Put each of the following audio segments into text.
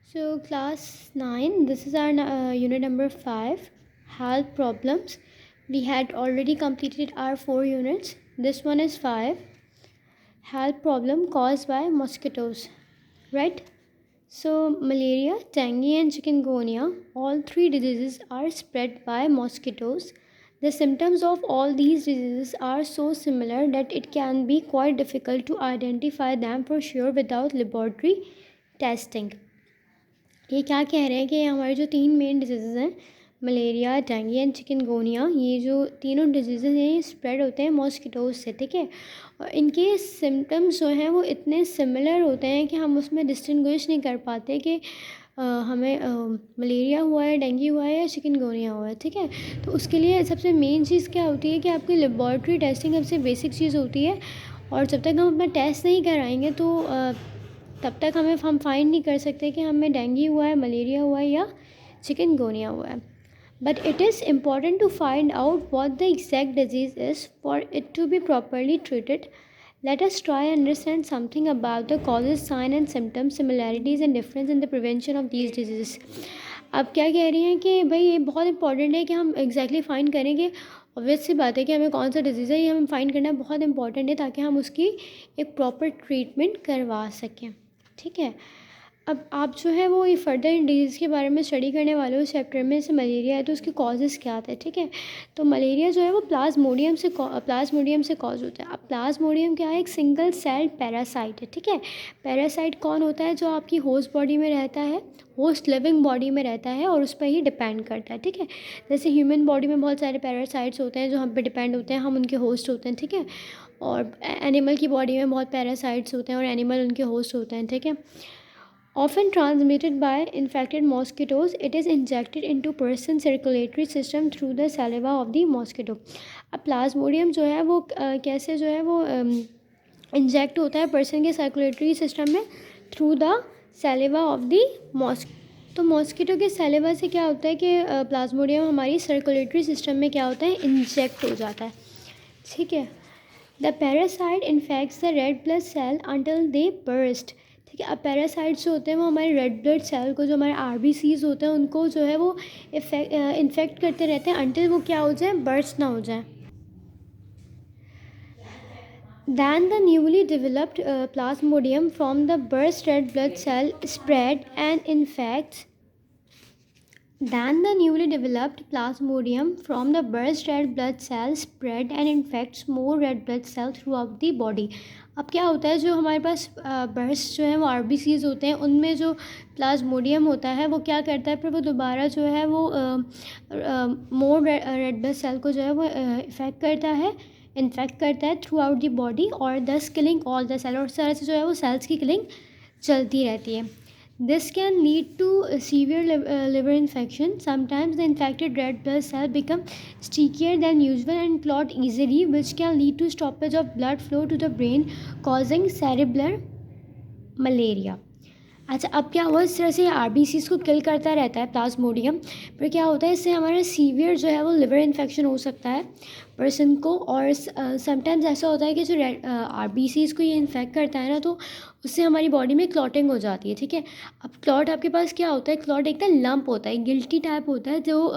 So, class 9, this is our unit number 5, health problems. We had already completed our 4 units. This one is 5, health problem caused by mosquitoes, right? So, malaria, dengue, and chikungunya, all three diseases are spread by mosquitoes. The symptoms of all these diseases are so similar that it can be quite difficult to identify them for sure without laboratory testing. ये क्या कह रहे हैं कि हमारे जो 3 main disease हैं, malaria, dengue and chikungunya, ये जो तीनों डिजीज़ हैं ये स्प्रेड होते हैं मॉस्किटोज़ से, ठीक है। और इनके सिम्टम्स जो हैं वो इतने सिमिलर होते हैं कि हम उसमें डिस्टिंग्विश नहीं कर पाते कि हमें मलेरिया हुआ है, डेंगू हुआ है या चिकनगुनिया हुआ है, ठीक है। तो उसके लिए सबसे मेन चीज़ क्या होती है कि आपकी लेबॉर्ट्री टेस्टिंग सबसे बेसिक चीज़ होती है। और जब तक हम अपना टेस्ट नहीं कराएंगे तो तब तक हम फाइंड नहीं कर सकते कि हमें डेंगू हुआ है, मलेरिया हुआ है या चिकनगुनिया हुआ है। But it is important to find out what the exact disease is for it to be properly treated. Let us try and understand something about the causes, signs and symptoms, similarities and difference in the prevention of these diseases. अब क्या कह रही हैं कि भाई ये बहुत important है कि हम एग्जैक्टली फाइंड करें कि ऑब्वियस सी बात है कि हमें कौन सा डिजीज़ है, ये हमें फाइंड करना बहुत इंपॉर्टेंट है ताकि हम उसकी एक प्रॉपर ट्रीटमेंट करवा सकें, ठीक है। अब आप जो है वो ये फर्दर इन डिजीज़ के बारे में स्टडी करने वाले हो चैप्टर में। जैसे मलेरिया है तो उसके कॉजेज़ क्या आते हैं, ठीक है। तो मलेरिया जो है वो प्लाज्मोडियम से कॉज होता है। अब प्लाज्मोडियम क्या है, एक सिंगल सेल पैरासाइट है, ठीक है। पैरासाइट कौन होता है, जो आपकी होस्ट बॉडी में रहता है, होस्ट लिविंग बॉडी में रहता है और उस पर ही डिपेंड करता है, ठीक है। जैसे ह्यूमन बॉडी में बहुत सारे पैरासाइट्स होते हैं जो हम पे डिपेंड होते हैं, हम उनके होस्ट होते हैं, ठीक है। और एनिमल की बॉडी में बहुत पैरासाइट्स होते हैं और एनिमल उनके होस्ट होते हैं, ठीक है। Often transmitted by infected mosquitoes, it is injected into person's circulatory system through the saliva of the mosquito. अब प्लाज्मोडियम जो है वो कैसे जो है वो इंजेक्ट होता है पर्सन के सर्कुलेटरी सिस्टम में through the saliva of the mosquito. तो मॉस्किटो के सैलिवा से क्या होता है कि प्लाज्मोडियम हमारी सर्कुलेटरी सिस्टम में क्या होता है, इंजेक्ट हो जाता है, ठीक है। The parasite infects the red blood cell until they burst, ठीक है। अब पैरासाइट्स जो होते हैं वो हमारे रेड ब्लड सेल को, जो हमारे आरबीसीज होते हैं उनको जो है वो इन्फेक्ट करते रहते हैं अंटिल वो क्या हो जाए, बर्स्ट ना हो जाए। Then the newly developed plasmodium from the burst red blood cell spread and infects. Then the newly developed plasmodium from the burst red blood cell spread and infects more red blood cell throughout the body. अब क्या होता है, जो हमारे पास burst जो है वो RBCs होते हैं, उनमें जो प्लाज्मोडियम होता है वो क्या करता है, फिर वो दोबारा जो है वो मोर रेड ब्लड सेल को जो है वो इन्फेक्ट करता है थ्रू आउट द बॉडी और दस किलिंग ऑल द सेल, और इस तरह से जो है वो सेल्स की किलिंग चलती रहती है। This can lead to severe liver infection. Sometimes the infected red blood cell become stickier than usual and clot easily which can lead to stoppage of blood flow to the brain causing cerebral malaria. अच्छा, अब क्या हुआ, इस तरह से RBCs को किल करता रहता है प्लाज्मोडियम, फिर क्या होता है, इससे हमारा सीवियर जो है वो लिवर इन्फेक्शन हो सकता है पर्सन को। और समटाइम्स ऐसा होता है कि जो आरबीसीज को ये इन्फेक्ट करता है ना, तो उससे हमारी बॉडी में क्लॉटिंग हो जाती है, ठीक है। अब क्लॉट आपके पास क्या होता है, क्लॉट एक लंप होता है, गिल्टी टाइप होता है, जो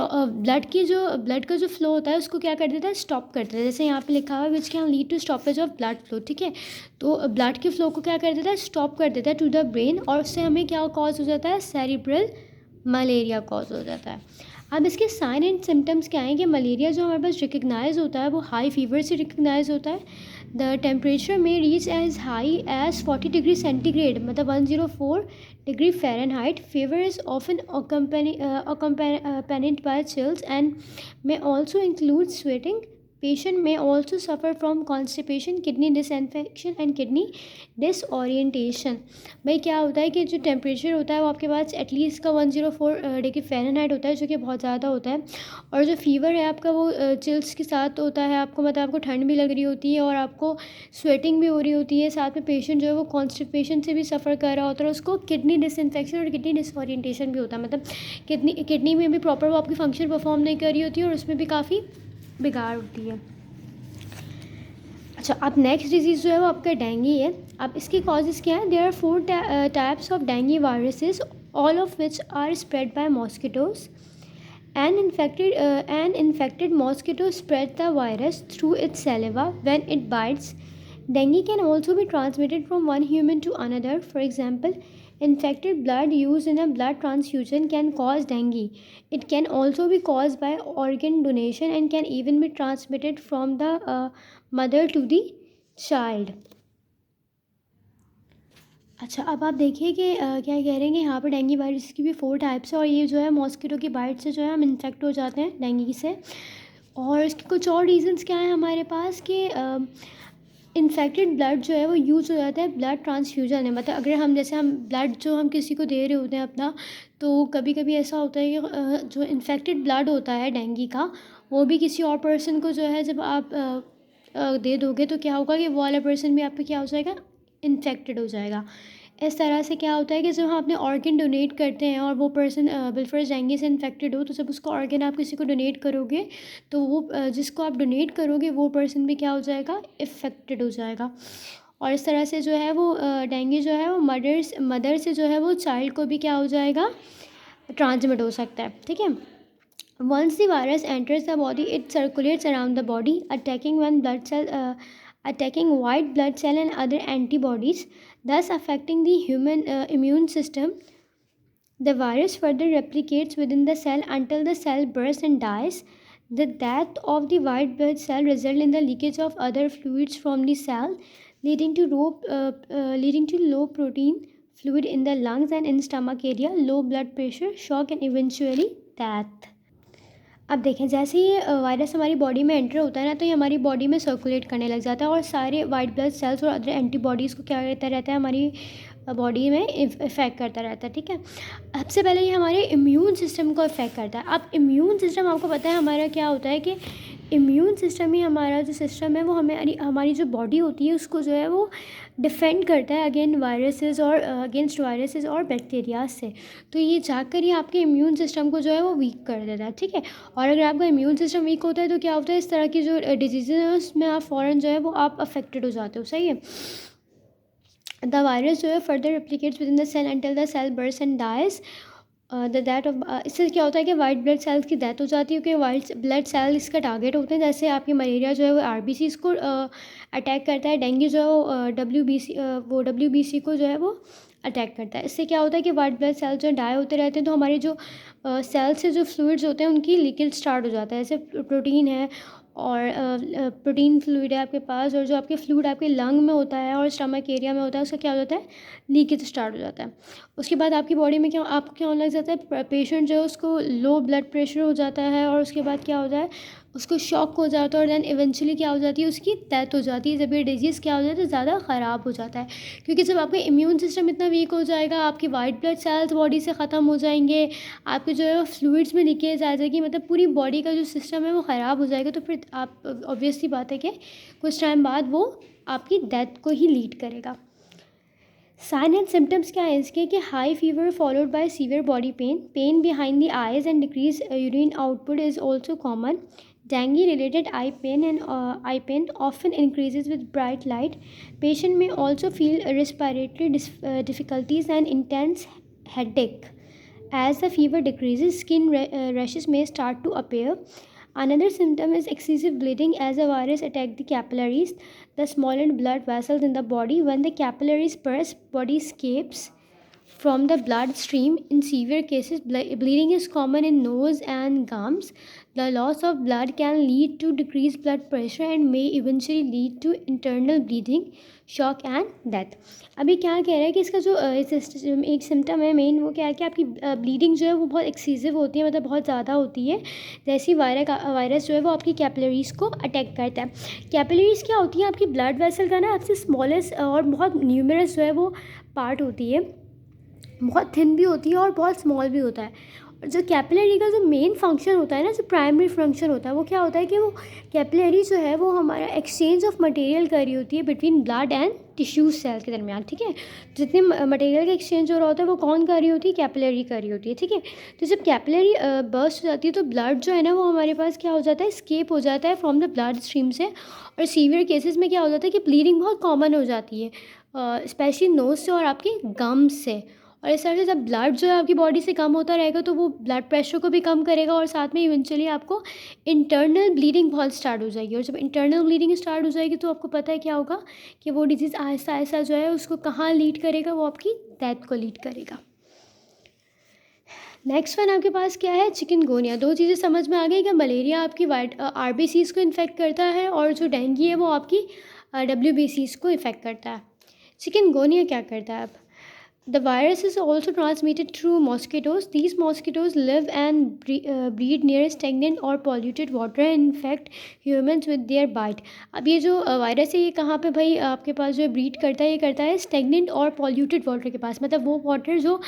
ब्लड का जो फ्लो होता है उसको क्या कर देता है, स्टॉप कर देता है। जैसे यहाँ पे लिखा हुआ है which can lead to stoppage of blood flow, ठीक है। तो ब्लड के फ्लो को क्या कर देता है, स्टॉप कर देता है टू द ब्रेन, और उससे हमें क्या कॉज हो जाता है, सेरिब्रल मलेरिया कॉज हो जाता है। अब इसके साइन एंड सिम्टम्स क्या हैं कि मलेरिया जो हमारे पास रिकग्नाइज होता है वो हाई फीवर से रिकग्नाइज होता है। The temperature may reach as high as 40 degree centigrade, मतलब 104 degree Fahrenheit. Fever is often accompanied by chills and may also include sweating. Patient may also suffer from constipation, kidney disinfection and kidney disorientation. भाई क्या होता है कि जो temperature होता है वो आपके पास एटलीस्ट का 104 डिग्री फ़ारेनहाइट होता है, जो कि बहुत ज़्यादा होता है। और जो फीवर है आपका वो चिल्स के साथ होता है, आपको मतलब आपको ठंड भी लग रही होती है और आपको स्वेटिंग भी हो रही होती है। साथ में पेशेंट जो है वो कॉन्स्टिपेशन से भी सफ़र कर रहा होता है, उसको किडनी डिसइंफेक्शन और किडनी डिसओरिएंटेशन भी होता है, मतलब किडनी में भी प्रॉपर वो आपकी फंक्शन परफॉर्म नहीं कर रही होती है और उसमें भी काफ़ी बिगाड़ होती है। अच्छा, अच्छा, अब नेक्स्ट डिजीज़ जो है वो आपका डेंगू है। अब इसके कॉजेज़ क्या हैं? There are 4 types of dengue viruses, all of which are spread by mosquitoes. An infected mosquito spreads the virus through its saliva when it bites. Dengue can also be transmitted from one human to another. For example, infected blood used in a blood transfusion can cause dengue. It can also be caused by organ donation and can even be transmitted from the mother to the child. अच्छा, अब आप देखिए कि क्या कह रहे हैं कि यहाँ पर डेंगू वायरस की भी 4 टाइप्स है और ये जो है मॉस्किटो की बाइट से जो है हम इन्फेक्ट हो जाते हैं डेंगू से। और इसके कुछ और रीज़न्स क्या हैं हमारे पास कि इन्फेक्टेड ब्लड जो है वो यूज़ हो जाता है ब्लड ट्रांसफ्यूजन है। मतलब अगर हम जैसे हम ब्लड जो हम किसी को दे रहे होते हैं अपना, तो कभी कभी ऐसा होता है कि जो इन्फेक्टेड ब्लड होता है डेंगू का, वो भी किसी और पर्सन को जो है जब आप दे दोगे तो क्या होगा कि वो वाला पर्सन भी आपका क्या हो जाएगा, इन्फेक्टेड हो जाएगा। इस तरह से क्या होता है कि जब हम अपने ऑर्गन डोनेट करते हैं और वो पर्सन बिलफर्ज डेंगू से इन्फेक्टेड हो, तो जब उसका ऑर्गन आप किसी को डोनेट करोगे तो वो जिसको आप डोनेट करोगे वो पर्सन भी क्या हो जाएगा, इफ़ेक्टेड हो जाएगा। और इस तरह से जो है वो डेंगू जो है वो मदर से जो है वो चाइल्ड को भी क्या हो जाएगा, ट्रांसमिट हो सकता है। ठीक है। Once the virus enters the body, it circulates around the body, attacking white blood cell and other antibodies, thus affecting the human immune system. The virus further replicates within the cell until the cell bursts and dies. The death of the white blood cell results in the leakage of other fluids from the cell, leading to low protein fluid in the lungs and in stomach area, low blood pressure, shock, and eventually death. अब देखें, जैसे ही virus हमारी body में enter होता है ना, तो ये हमारी बॉडी में सर्कुलेट करने लग जाता है और सारे वाइट ब्लड सेल्स और अदर एंटीबॉडीज़ को क्या करता रहता है, हमारी बॉडी में इफ़ेक्ट करता रहता है। ठीक है। सबसे पहले ये हमारे इम्यून सिस्टम को इफ़ेक्ट करता है। अब इम्यून सिस्टम आपको पता है हमारा क्या होता है कि इम्यून सिस्टम ही हमारा जो सिस्टम है वो हमारी जो बॉडी होती है उसको जो है वो डिफेंड करता है अगेंस्ट वायरसेस और बैक्टीरिया से। तो ये जाकर ही आपके इम्यून सिस्टम को जो है वो वीक कर देता है। ठीक है। और अगर आपका इम्यून सिस्टम वीक होता है तो क्या होता है, इस तरह की जो डिजीज़ हैं उसमें आप फ़ौरन जो है वो आप अफेक्टेड हो जाते हो। सही है। द वायरस जो है further replicates within the cell until the cell burst and dies. इससे क्या होता है कि वाइट ब्लड सेल्स की डेथ हो जाती है, क्योंकि वाइट ब्लड सेल इसका टारगेट होते हैं। जैसे आपकी मलेरिया जो है वो आरबीसी को अटैक करता है, डेंगू जो है वो डब्ल्यूबीसी को जो है वो अटैक करता है। इससे क्या होता है कि वाइट ब्लड सेल्स जो डाई होते रहते हैं, तो हमारे जो सेल से जो फ्लूइड्स होते हैं उनकी लीकेज स्टार्ट हो जाता है। जैसे प्रोटीन है और प्रोटीन फ्लूइड है आपके पास, और जो आपके फ्लूइड आपके लंग में होता है और स्टमक एरिया में होता है, उसका क्या हो जाता है, लीकेज स्टार्ट हो जाता है। उसके बाद आपकी बॉडी में क्या होने लग जाता है, पेशेंट जो है उसको लो ब्लड प्रेशर हो जाता है और उसके बाद क्या हो जाए, उसको शॉक हो जाता है और दैन इवेंचुअली क्या हो जाती है, उसकी डेथ हो जाती है। जब ये डिजीज़ क्या हो जाता है, ज़्यादा ख़राब हो जाता है, क्योंकि जब आपका इम्यून सिस्टम इतना वीक हो जाएगा, आपकी वाइट ब्लड सेल्स बॉडी से ख़त्म हो जाएंगे, आपके जो है फ्लूइड्स में लीकेज आ जाएगी, मतलब पूरी बॉडी का जो सिस्टम है वो ख़राब हो जाएगा। तो फिर आप ऑब्वियसली बात है कि कुछ टाइम बाद वो आपकी डेथ को ही लीड करेगा। साइन एंड सिम्टम्स क्या है इसके कि high fever followed by severe body pain behind the eyes and decrease urine output is also common. Dengue related eye pain often increases with bright light. Patient may also feel respiratory difficulties and intense headache. As the fever decreases, skin rashes may start to appear. Another symptom is excessive bleeding as the virus attacks the capillaries, the smaller blood vessels in the body. When the capillaries burst, body escapes from the bloodstream. In severe cases, bleeding is common in nose and gums. The loss of blood can lead to decreased blood pressure and may eventually lead to internal bleeding, shock and death. अभी क्या कह रहा है कि इसका जो एक symptom है मेन, वो क्या है कि आपकी ब्लीडिंग जो है वो बहुत एक्सेसिव होती है, मतलब बहुत ज़्यादा होती है। जैसे वायरस जो है वो आपकी कैपिलरीज़ को अटैक करता है। कैपिलरीज़ क्या होती है, आपकी ब्लड वेसल का ना सबसे स्मॉलेस्ट और बहुत न्यूमरस जो है वो पार्ट होती है, बहुत थिन भी होती है और बहुत स्मॉल भी होता है। जो कैपिलरी का जो मेन फंक्शन होता है ना, जो प्राइमरी फंक्शन होता है, वो क्या होता है कि वो कैपिलरी जो है वो हमारा एक्सचेंज ऑफ मटेरियल कर रही होती है between blood and tissue cell के दरमियान, ठीक है। जितने मटेरियल का एक्सचेंज हो रहा होता है वो कौन कर रही होती है, कैपिलरी कर रही होती है, ठीक है। तो जब कैपिलरी बर्स्ट हो जाती है तो ब्लड जो है ना वो हमारे पास क्या हो जाता है, स्केप हो जाता है फ्रॉम द ब्लड स्ट्रीम से। और सीवियर केसेस में क्या हो जाता है कि ब्लीडिंग बहुत कॉमन हो जाती है, स्पेशली नोज से और आपके गम्स से। और इस तरह से जब ब्लड जो है आपकी बॉडी से कम होता रहेगा तो वो ब्लड प्रेशर को भी कम करेगा और साथ में इवेंचुअली आपको इंटरनल ब्लीडिंग बहुत स्टार्ट हो जाएगी। और जब इंटरनल ब्लीडिंग स्टार्ट हो जाएगी तो आपको पता है क्या होगा कि वो डिजीज़ आहिस्ता आहिस्ता जो है उसको कहाँ लीड करेगा, वो आपकी डेथ को लीड करेगा। नेक्स्ट वन आपके पास क्या है, चिकनगुनिया। दो चीज़ें समझ में आ गई कि मलेरिया आपकी वाइट RBCs को इन्फेक्ट करता है और जो डेंगू है वो आपकी WBCs को इफ़ेक्ट करता है। चिकनगुनिया क्या करता है अब, the virus is also transmitted through mosquitoes. These mosquitoes live and breed near stagnant or polluted water and infect humans with their bite. अब ये जो वायरस है ये कहाँ पे भाई आपके पास जो ब्रीड करता है, ये करता है स्टेगनेंट और पॉल्यूटेड वाटर के पास, मतलब वो वाटर जो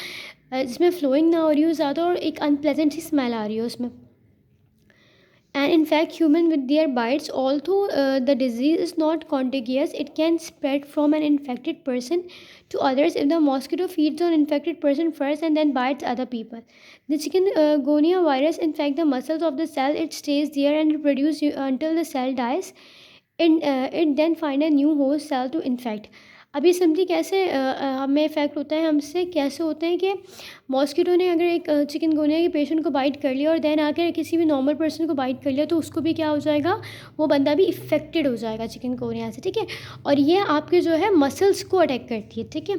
जिसमें फ्लोइंग ना हो रही हो ज़्यादा और एक अनप्लेजेंट सी स्मेल आ रही हो उसमें। And infect human with their bites. Although the disease is not contagious, it can spread from an infected person to others if the mosquito feeds on infected person first and then bites other people. The chikungunya virus infects the muscles of the cell. It stays there and reproduces until the cell dies. It then find a new host cell to infect. अभी simply कैसे हमें effect होता है, हमसे कैसे होते हैं कि मॉस्किटो ने अगर एक चिकनगुनिया के पेशेंट को बाइट कर लिया और देन आकर किसी भी नॉर्मल पर्सन को बाइट कर लिया तो उसको भी क्या हो जाएगा, वो बंदा भी इफ़ेक्टेड हो जाएगा चिकनगुनिया से, ठीक है। और ये आपके जो है मसल्स को अटैक करती है, ठीक है।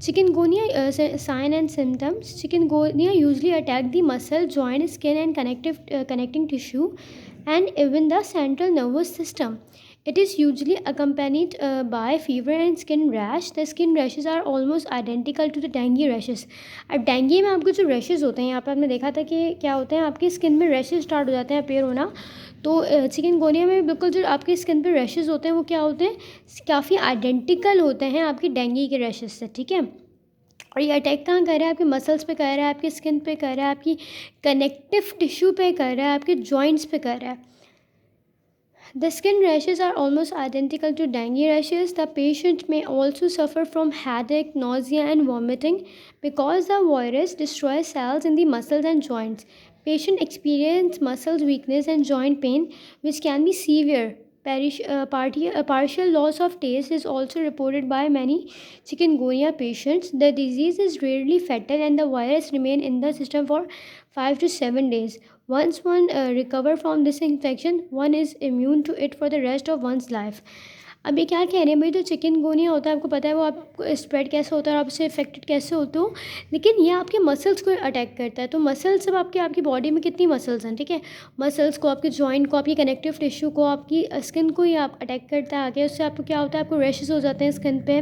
Chikungunya sign and symptoms. Chikungunya usually attack the muscle, joint, skin and connecting tissue and even the central nervous system. It is usually accompanied by fever and skin rash. The skin rashes are almost identical to the dengue rashes. अब dengue में आपको जो rashes होते हैं, यहाँ पर आपने देखा था कि क्या होते हैं, आपकी स्किन में रैशेज़ स्टार्ट हो जाते हैं अपेयर होना। तो चिकनगुनिया में बिल्कुल जो आपकी स्किन पे रैशेज़ होते हैं वो क्या होते हैं, काफ़ी आइडेंटिकल होते हैं आपकी डेंगू के रैशेज़ से, ठीक है। और ये अटैक कहाँ कर रहा है, आपके मसल्स पे कर रहा है, आपकी स्किन पे कर रहा है, आपकी कनेक्टिव टिश्यू पे कर रहा है, आपके जॉइंट्स पे कर रहा है। The skin rashes are almost identical to dengue rashes. The patient may also suffer from headache, nausea, and vomiting because the virus destroys cells in the muscles and joints. Patient experience muscle weakness and joint pain, which can be severe. Partial loss of taste is also reported by many chikungunya patients. The disease is rarely fatal and the virus remains in the system for 5 to 7 days. Once one recover from this infection, one is immune to it for the rest of one's life. अब ये क्या कह रहे हैं भाई, जो chikungunya होता है आपको पता है वो आपको स्प्रेड कैसे होता है और आपसे इफेक्टेड कैसे होते हो, लेकिन ये आपके मसल्स को अटैक करता है। तो मसल्स सब आपकी बॉडी में कितनी मसल्स हैं, ठीक है, मसल्स को, आपके जॉइंट को, आपकी कनेक्टिव टिश्यू को, आपकी स्किन को ही आप अटैक करता है आगे। उससे आपको क्या होता है, आपको रैशेस हो जाते हैं स्किन पे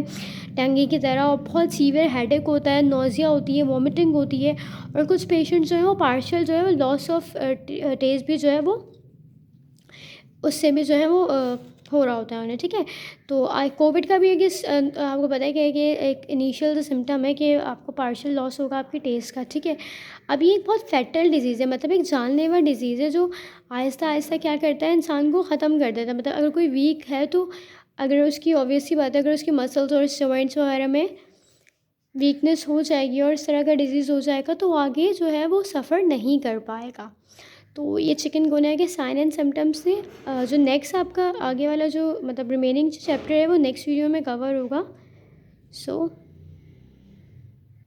डेंगू की तरह, और बहुत सीवियर हेडेक होता है, नोजिया होती है, वॉमिटिंग होती है, और कुछ पेशेंट्स जो है वो पार्शियल जो है वो लॉस ऑफ टेस्ट भी जो है वो उससे भी जो है वो हो रहा होता है उन्हें, ठीक है। तो कोविड का भी एक आपको पता है कि एक इनिशियल जो सिम्टम है कि आपको पार्शियल लॉस होगा आपकी टेस्ट का, ठीक है। अब ये एक बहुत फैटल डिजीज़ है, मतलब एक जानलेवा डिजीज़ है जो आहिस्ता आहिस्ता क्या करता है, इंसान को ख़त्म कर देता है। मतलब अगर कोई वीक है तो अगर उसकी ऑब्वियस सी बात है, अगर उसकी मसल्स और जॉइंट्स वगैरह में वीकनेस हो जाएगी और इस तरह का डिजीज़ हो जाएगा तो आगे जो है वो सफ़र नहीं कर पाएगा। तो ये चिकनगुनिया के साइन एंड सिम्टम्स थे। जो नेक्स्ट आपका आगे वाला जो मतलब रिमेनिंग चैप्टर है वो नेक्स्ट वीडियो में कवर होगा। सो